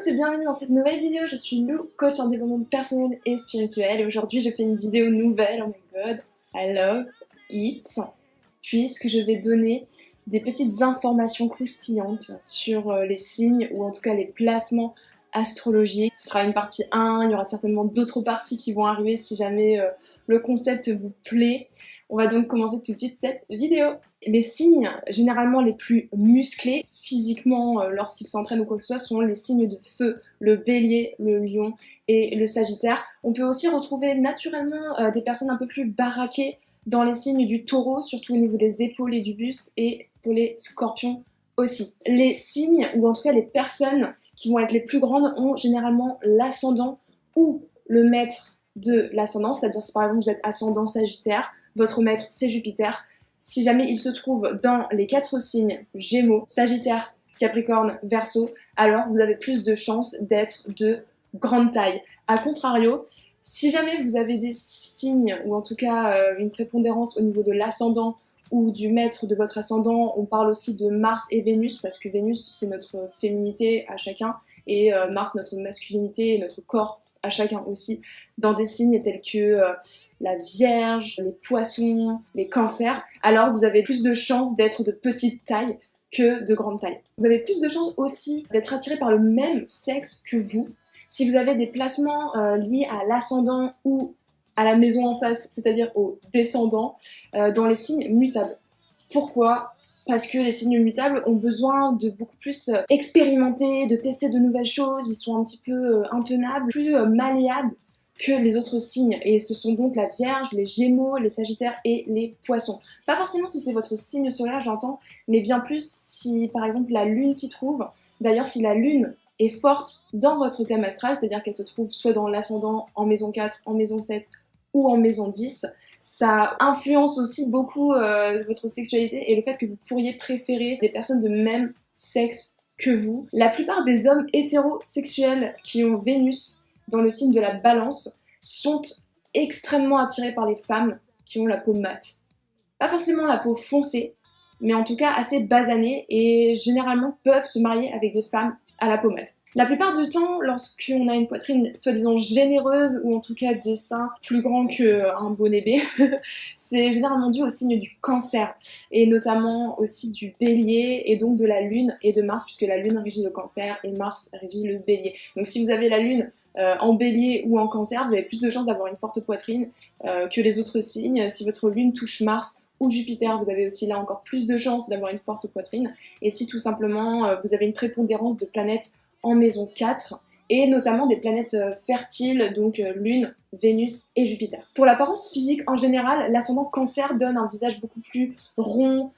tous et bienvenue dans cette nouvelle vidéo. Je suis Lou, coach en développement personnel et spirituel, et aujourd'hui je fais une vidéo nouvelle. Oh my god, I love it, puisque je vais donner des petites informations croustillantes sur les signes, ou en tout cas les placements astrologiques. Ce sera une partie 1, il y aura certainement d'autres parties qui vont arriver si jamais le concept vous plaît. On va donc commencer tout de suite cette vidéo. Les signes généralement les plus musclés physiquement lorsqu'ils s'entraînent ou quoi que ce soit sont les signes de feu, le bélier, le lion et le sagittaire. On peut aussi retrouver naturellement des personnes un peu plus baraquées dans les signes du taureau, surtout au niveau des épaules et du buste, et pour les scorpions aussi. Les signes, ou en tout cas les personnes qui vont être les plus grandes, ont généralement l'ascendant ou le maître de l'ascendant, c'est-à-dire si par exemple vous êtes ascendant sagittaire, votre maître c'est Jupiter. Si jamais il se trouve dans les 4 signes Gémeaux, Sagittaire, Capricorne, Verseau, alors vous avez plus de chances d'être de grande taille. A contrario, si jamais vous avez des signes, ou en tout cas une prépondérance au niveau de l'ascendant ou du maître de votre ascendant, on parle aussi de Mars et Vénus, parce que Vénus c'est notre féminité à chacun, et Mars notre masculinité et notre corps à chacun aussi, dans des signes tels que la Vierge, les Poissons, les Cancers, alors vous avez plus de chances d'être de petite taille que de grande taille. Vous avez plus de chances aussi d'être attiré par le même sexe que vous, si vous avez des placements liés à l'ascendant ou à la maison en face, c'est-à-dire au descendant, dans les signes mutables. Pourquoi ? Parce que les signes mutables ont besoin de beaucoup plus expérimenter, de tester de nouvelles choses, ils sont un petit peu intenables, plus malléables que les autres signes. Et ce sont donc la Vierge, les Gémeaux, les Sagittaires et les Poissons. Pas forcément si c'est votre signe solaire, j'entends, mais bien plus si par exemple la Lune s'y trouve. D'ailleurs, si la Lune est forte dans votre thème astral, c'est-à-dire qu'elle se trouve soit dans l'ascendant, en maison 4, en maison 7, ou en maison 10, ça influence aussi beaucoup votre sexualité et le fait que vous pourriez préférer des personnes de même sexe que vous. La plupart des hommes hétérosexuels qui ont Vénus dans le signe de la Balance sont extrêmement attirés par les femmes qui ont la peau mate. Pas forcément la peau foncée, mais en tout cas assez basanée, et généralement peuvent se marier avec des femmes à la peau mate. La plupart du temps, lorsqu'on a une poitrine soi-disant généreuse, ou en tout cas des seins plus grands qu'un bonnet B, c'est généralement dû au signe du Cancer, et notamment aussi du Bélier, et donc de la Lune et de Mars, puisque la Lune régit le Cancer et Mars régit le Bélier. Donc si vous avez la Lune en Bélier ou en Cancer, vous avez plus de chances d'avoir une forte poitrine que les autres signes. Si votre Lune touche Mars ou Jupiter, vous avez aussi là encore plus de chances d'avoir une forte poitrine. Et si tout simplement vous avez une prépondérance de planètes en maison 4, et notamment des planètes fertiles, donc Lune, Vénus et Jupiter. Pour l'apparence physique en général, l'ascendant Cancer donne un visage beaucoup plus rond,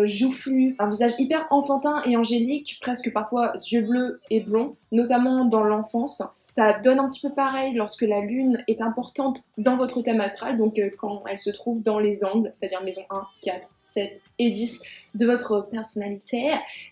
joufflu, un visage hyper enfantin et angélique, presque parfois yeux bleus et blonds, notamment dans l'enfance. Ça donne un petit peu pareil lorsque la Lune est importante dans votre thème astral, donc quand elle se trouve dans les angles, c'est-à-dire maison 1, 4, 7 et 10 de votre personnalité,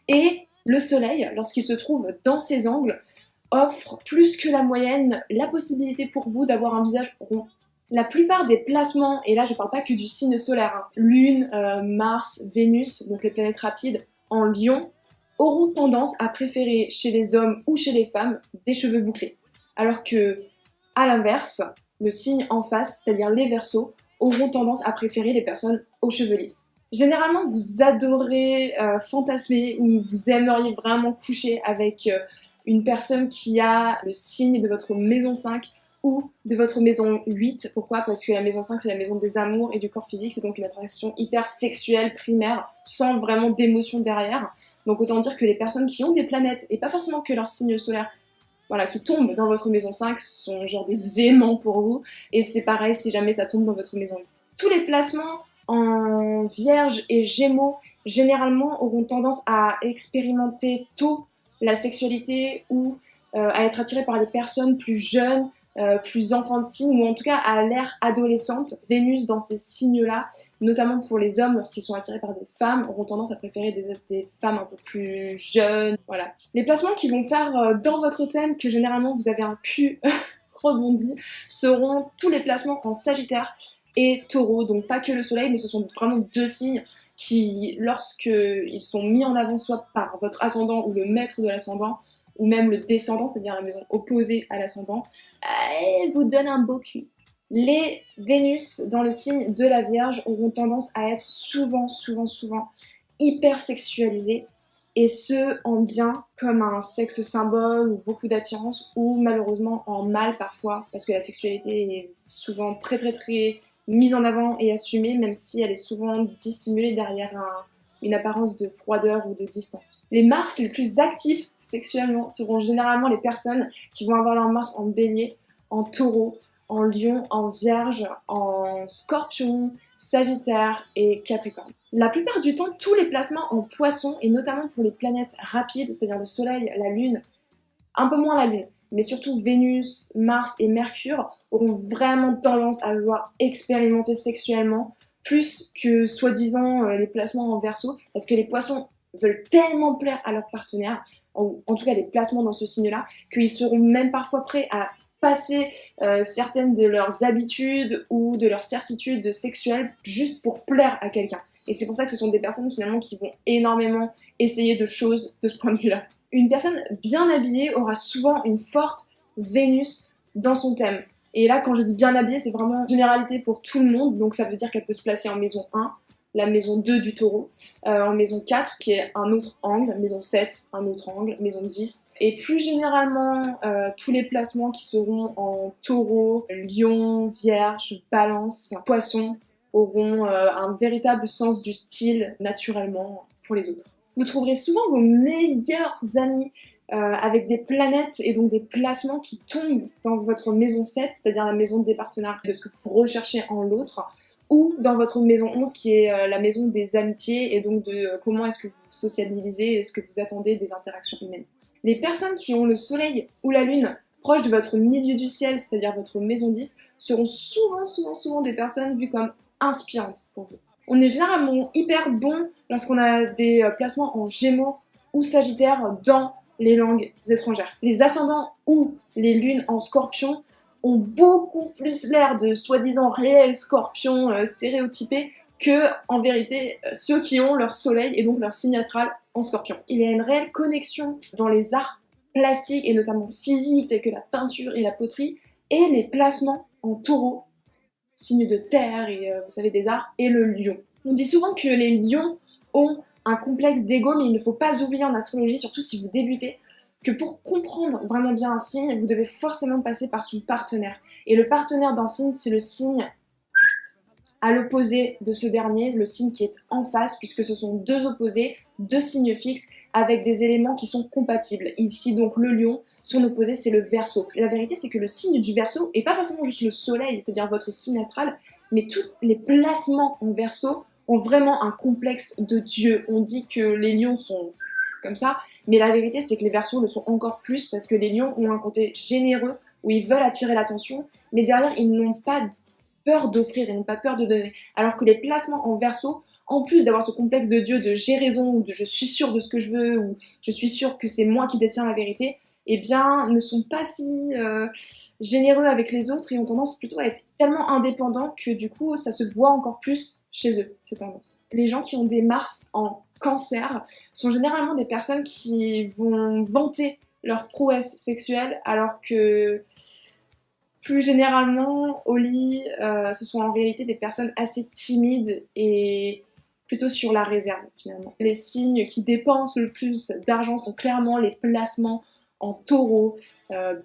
et le Soleil, lorsqu'il se trouve dans ces angles, offre plus que la moyenne la possibilité pour vous d'avoir un visage rond. La plupart des placements, et là je parle pas que du signe solaire, hein, Lune, Mars, Vénus, donc les planètes rapides, en Lion, auront tendance à préférer chez les hommes ou chez les femmes des cheveux bouclés. Alors que, à l'inverse, le signe en face, c'est-à-dire les Verseaux, auront tendance à préférer les personnes aux cheveux lisses. Généralement, vous adorez fantasmer, ou vous aimeriez vraiment coucher avec une personne qui a le signe de votre maison 5 ou de votre maison 8. Pourquoi ? Parce que la maison 5, c'est la maison des amours et du corps physique, c'est donc une attraction hyper sexuelle, primaire, sans vraiment d'émotion derrière. Donc autant dire que les personnes qui ont des planètes, et pas forcément que leur signe solaire, voilà, qui tombent dans votre maison 5, sont genre des aimants pour vous, et c'est pareil si jamais ça tombe dans votre maison 8. Tous les placements en Vierge et Gémeaux, généralement, auront tendance à expérimenter tôt la sexualité, ou à être attirés par des personnes plus jeunes, plus enfantines, ou en tout cas à l'ère adolescente. Vénus dans ces signes-là, notamment pour les hommes, lorsqu'ils sont attirés par des femmes, auront tendance à préférer des femmes un peu plus jeunes. Voilà. Les placements qui vont faire dans votre thème que généralement vous avez un cul rebondi seront tous les placements en Sagittaire et Taureau, donc pas que le Soleil, mais ce sont vraiment 2 signes qui, lorsqu'ils sont mis en avant soit par votre ascendant ou le maître de l'ascendant, ou même le descendant, c'est-à-dire la maison opposée à l'ascendant, elle vous donne un beau cul. Les Vénus dans le signe de la Vierge auront tendance à être souvent hyper sexualisées, et ce en bien comme un sexe symbole ou beaucoup d'attirance, ou malheureusement en mal parfois, parce que la sexualité est souvent très mise en avant et assumée, même si elle est souvent dissimulée derrière une apparence de froideur ou de distance. Les Mars les plus actifs sexuellement seront généralement les personnes qui vont avoir leur Mars en Bélier, en Taureau, en Lion, en Vierge, en Scorpion, Sagittaire et Capricorne. La plupart du temps, tous les placements en Poisson, et notamment pour les planètes rapides, c'est-à-dire le Soleil, la Lune, un peu moins la Lune, mais surtout Vénus, Mars et Mercure, auront vraiment tendance à vouloir expérimenter sexuellement, plus que soi-disant les placements en Verseau, parce que les Poissons veulent tellement plaire à leur partenaire, en tout cas les placements dans ce signe-là, qu'ils seront même parfois prêts à passer certaines de leurs habitudes ou de leurs certitudes sexuelles juste pour plaire à quelqu'un. Et c'est pour ça que ce sont des personnes finalement qui vont énormément essayer de choses de ce point de vue-là. Une personne bien habillée aura souvent une forte Vénus dans son thème. Et là, quand je dis bien habillée, c'est vraiment une généralité pour tout le monde, donc ça veut dire qu'elle peut se placer en maison 1, la maison 2 du Taureau, en maison 4 qui est un autre angle, maison 7 un autre angle, maison 10. Et plus généralement, tous les placements qui seront en Taureau, Lion, Vierge, Balance, Poisson auront un véritable sens du style naturellement pour les autres. Vous trouverez souvent vos meilleurs amis avec des planètes et donc des placements qui tombent dans votre maison 7, c'est-à-dire la maison des partenaires, de ce que vous recherchez en l'autre, ou dans votre maison 11 qui est la maison des amitiés et donc de comment est-ce que vous sociabilisez et ce que vous attendez des interactions humaines. Les personnes qui ont le soleil ou la lune proche de votre milieu du ciel, c'est-à-dire votre maison 10, seront souvent des personnes vues comme inspirantes pour vous. On est généralement hyper bon lorsqu'on a des placements en Gémeaux ou Sagittaire dans les langues étrangères. Les ascendants ou les lunes en Scorpion ont beaucoup plus l'air de soi-disant réels scorpions stéréotypés que, en vérité, ceux qui ont leur soleil et donc leur signe astral en Scorpion. Il y a une réelle connexion dans les arts plastiques et notamment physiques tels que la peinture et la poterie et les placements en Taureau, signe de terre et vous savez des arts, et le lion. On dit souvent que les lions ont un complexe d'ego, mais il ne faut pas oublier en astrologie, surtout si vous débutez, que pour comprendre vraiment bien un signe, vous devez forcément passer par son partenaire. Et le partenaire d'un signe, c'est le signe à l'opposé de ce dernier, le signe qui est en face, puisque ce sont deux opposés, deux signes fixes, avec des éléments qui sont compatibles. Ici donc le lion, son opposé c'est le Verseau. Et la vérité c'est que le signe du Verseau, et pas forcément juste le soleil, c'est-à-dire votre signe astral, mais tous les placements en Verseau ont vraiment un complexe de Dieu. On dit que les lions sont comme ça, mais la vérité c'est que les Verseaux le sont encore plus parce que les lions ont un côté généreux où ils veulent attirer l'attention, mais derrière ils n'ont pas peur d'offrir, ils n'ont pas peur de donner. Alors que les placements en Verseau, en plus d'avoir ce complexe de Dieu, de j'ai raison, ou de je suis sûr de ce que je veux, ou je suis sûr que c'est moi qui détiens la vérité, eh bien, ne sont pas si généreux avec les autres et ont tendance plutôt à être tellement indépendants que du coup, ça se voit encore plus chez eux, cette tendance. Les gens qui ont des Mars en Cancer sont généralement des personnes qui vont vanter leur prouesse sexuelle, alors que plus généralement, au lit, ce sont en réalité des personnes assez timides et plutôt sur la réserve finalement. Les signes qui dépensent le plus d'argent sont clairement les placements en Taureau,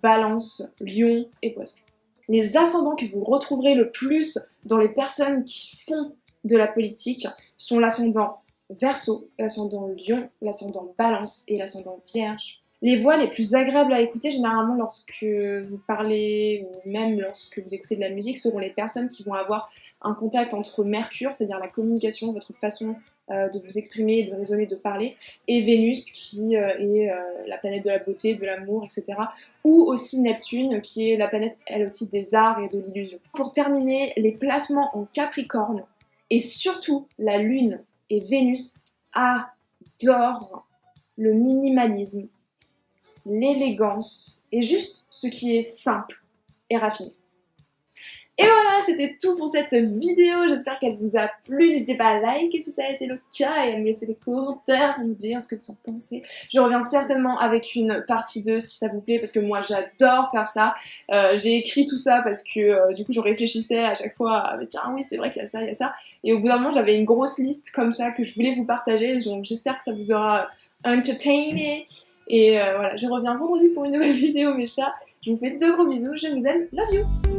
Balance, Lion et Poisson. Les ascendants que vous retrouverez le plus dans les personnes qui font de la politique sont l'ascendant Verseau, l'ascendant Lion, l'ascendant Balance et l'ascendant Vierge. Les voix les plus agréables à écouter généralement lorsque vous parlez ou même lorsque vous écoutez de la musique seront les personnes qui vont avoir un contact entre Mercure, c'est-à-dire la communication, votre façon de vous exprimer, de raisonner, de parler, et Vénus qui est la planète de la beauté, de l'amour, etc. Ou aussi Neptune qui est la planète elle aussi des arts et de l'illusion. Pour terminer, les placements en Capricorne et surtout la Lune et Vénus adorent le minimalisme, l'élégance et juste ce qui est simple et raffiné. Et voilà, c'était tout pour cette vidéo, j'espère qu'elle vous a plu, n'hésitez pas à liker si ça a été le cas et à me laisser des commentaires pour me dire ce que vous en pensez. Je reviens certainement avec une partie 2 si ça vous plaît parce que moi j'adore faire ça. J'ai écrit tout ça parce que du coup je réfléchissais à chaque fois, tiens oui c'est vrai qu'il y a ça, il y a ça. Et au bout d'un moment j'avais une grosse liste comme ça que je voulais vous partager, donc j'espère que ça vous aura entertainé. Et voilà, je reviens vendredi pour une nouvelle vidéo mes chats. Je vous fais de gros bisous, je vous aime, love you!